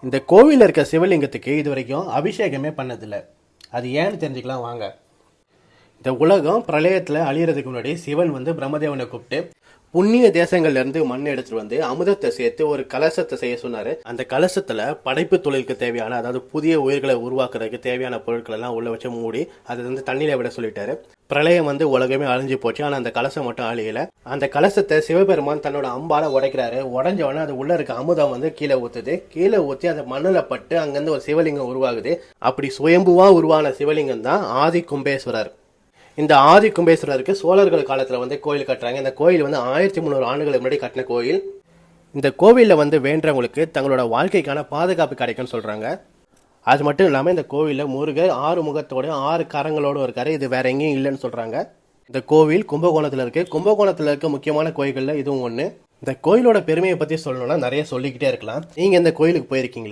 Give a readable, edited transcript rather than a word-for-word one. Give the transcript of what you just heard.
இந்த கோவிலில் இருக்க சிவலிங்கத்துக்கு இது வரைக்கும் அபிஷேகமே பண்ணதில்லை. அது ஏன்னு தெரிஞ்சுக்கலாம் வாங்க. இந்த உலகம் பிரளயத்தில் அழியறதுக்கு முன்னாடி சிவன் பிரம்மதேவனை கூப்பிட்டு புண்ணிய தேசங்கள்ல இருந்து மண் எடுத்துட்டு வந்து அமுதத்தை சேர்த்து ஒரு கலசத்தை செய்ய சொன்னாரு. அந்த கலசத்துல படைப்பு தொழிலுக்கு தேவையான, அதாவது புதிய உயிர்களை உருவாக்குறதுக்கு தேவையான பொருட்கள் எல்லாம் உள்ள வச்சு மூடி அதை தண்ணியில விட சொல்லிட்டாரு. பிரளயம் உலகமே அழிஞ்சு போச்சு. ஆனா அந்த கலசம் மட்டும் அழியல. அந்த கலசத்தை சிவபெருமான் தன்னோட அம்பால உடைக்கிறாரு. உடஞ்சவன அது உள்ள இருக்க அமுதம் கீழே ஊத்துது. கீழே ஊத்தி அந்த மண்ணுல பட்டு அங்கிருந்து ஒரு சிவலிங்கம் உருவாகுது. அப்படி சுயம்புவா உருவான சிவலிங்கம் தான் ஆதி கும்பேஸ்வரர். இந்த ஆதி கும்பேஸ்வரருக்கு சோழர்கள் காலத்துல கோயில் கட்டுறாங்க. இந்த கோயில் 1300 ஆண்டுகளுக்கு முன்னாடி கட்டின கோயில். இந்த கோவிலில் வேண்டவங்களுக்கு தங்களோட வாழ்க்கைக்கான பாதுகாப்பு கிடைக்கும்னு சொல்றாங்க. அது மட்டும் இல்லாமல் இந்த கோவிலில் முருகர் 6 முகத்தோட 6 கரங்களோடு இருக்காரு. இது வேற எங்கேயும் இல்லைன்னு சொல்றாங்க. இந்த கோவில் கும்பகோணத்தில் இருக்கு. கும்பகோணத்தில் இருக்க முக்கியமான கோயில்கள்ல இதுவும் ஒன்று. இந்த கோயிலோட பெருமையை பத்தி சொல்லணும்னா நிறைய சொல்லிக்கிட்டே இருக்கலாம். நீங்க இந்த கோயிலுக்கு போயிருக்கீங்களா?